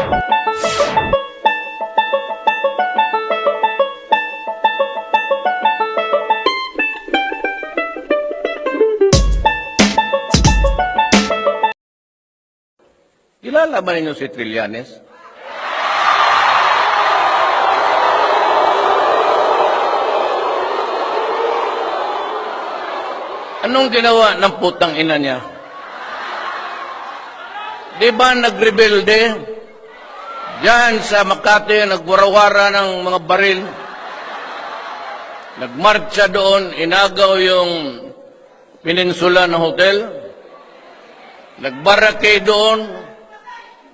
Kilala ba ninyo si Trillanes? Anong ginawa ng putang ina niya? Di ba nagrebelde? Diyan sa Makati, nagwarawara ng mga baril. Nagmarcha doon, inagaw yung peninsula ng hotel. Nagbarake doon.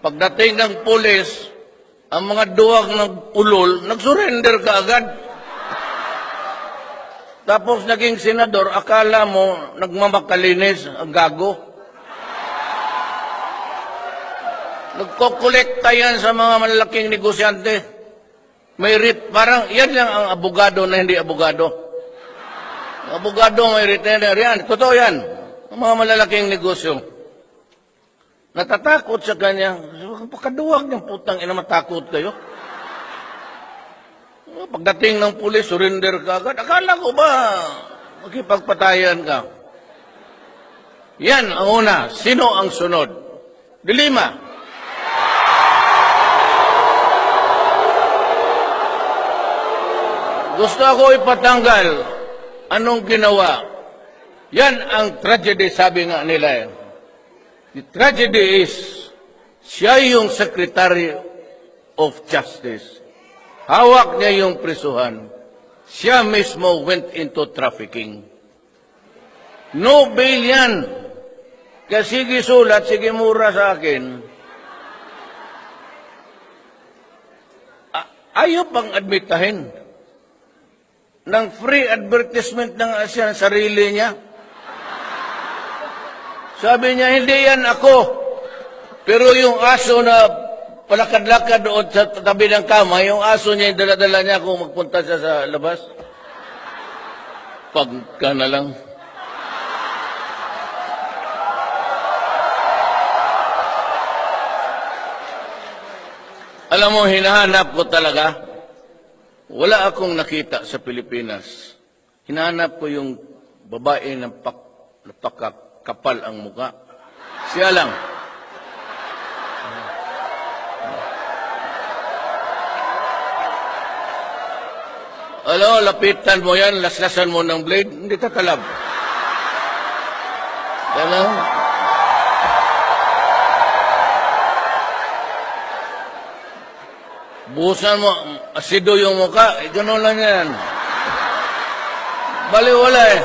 Pagdating ng pulis, ang mga duwag ng ulol, nag-surrender ka agad. Tapos naging senador, akala mo nagmamakalinis ang gago. Nagkokolekta yan sa mga malalaking negosyante. May writ, parang yan lang ang abogado na hindi abogado. Abogado may retainer yan. Totoo yan. Ang mga malalaking negosyo. Natatakot sa kanya. Pagkaduwag niyang putang ina, matakot kayo. Pagdating ng pulis, surrender ka agad. Akala ko ba makipagpatayan ka? Yan ang una. Sino ang sunod? Dilima. Gusto ako ipatanggal. Anong ginawa? Yan ang tragedy, sabi nga nila. The tragedy is, siya yung Secretary of Justice. Hawak niya yung prisuhan. Siya mismo went into trafficking. No bail yan. Kaya sige sulat, sige mura sa akin. Ayaw pang admitahin ng free advertisement ng siya, sarili niya. Sabi niya, hindi yan ako. Pero yung aso na palakad-lakad doon sa tabi ng kama, yung aso niya, yung dala-dala niya kung magpunta siya sa labas. Pagka na lang. Alam mo, hinahanap ko talaga. Wala akong nakita sa Pilipinas. Hinahanap ko yung babae na napakakapal ang muka. Siya lang. Alam, lapitan mo yan, laslasan mo ng blade, hindi tatalab. Alam? Buhusan mo, asido yung muka, gano'n lang yan. Baliwala eh.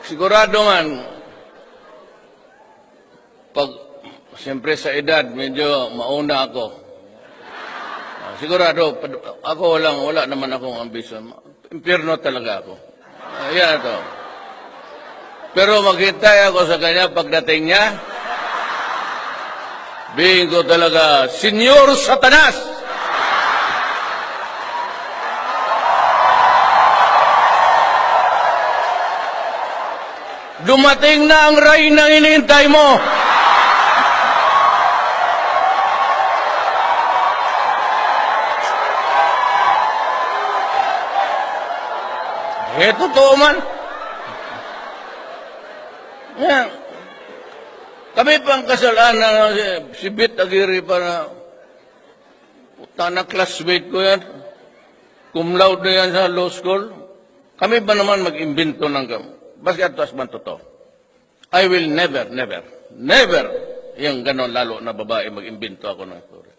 Sigurado man, pag, siyempre sa edad, medyo mauna ako. Sigurado, ako wala naman akong ambisyon. Impyerno talaga ako. Yan ito. Pero maghintay ako sa kanya pagdating niya. Bihin ko talaga, Senyor Satanas! Dumating na ang ray na hinihintay mo. Totoo man. Yan. Kami pang kasalanan, si Bit Aguirre para na classmate ko yan. Cum laude na yan sa law school. Kami ba naman mag-imbento ng basket as man totoo? I will never yung ganon lalo na babae mag-imbento ako ng story.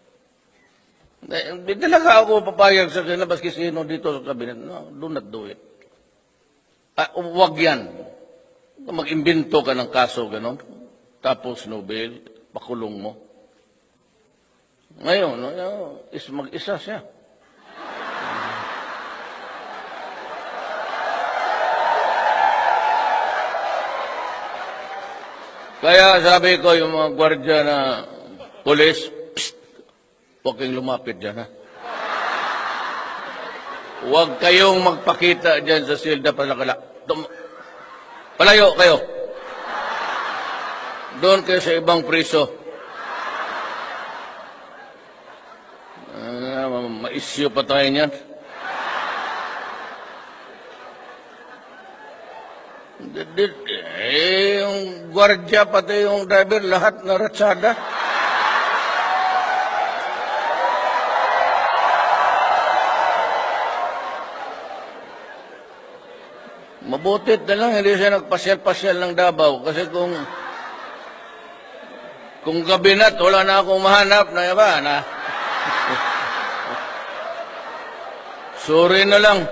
Hindi talaga ako papayag sa kanila baski sino dito sa kabinet. No, do not do it. Huwag yan. Mag-imbento ka ng kaso, gano'n. Tapos Nobel, pakulong mo. Ngayon, mag-isa siya. Kaya sabi ko yung mga gwardya na polis, huwag kayong lumapit dyan, ha? Huwag kayong magpakita dyan sa silda palakala. Palayo kayo. doon kayo sa ibang priso. Ma-issue pa tayo niyan. Yung gwardiya pati yung driver, lahat na ratsada. Mabutit na lang, hindi siya nagpasyal-pasyal ng Davao. Kasi kung gabi na't wala na akong mahanap na, Sorry na lang.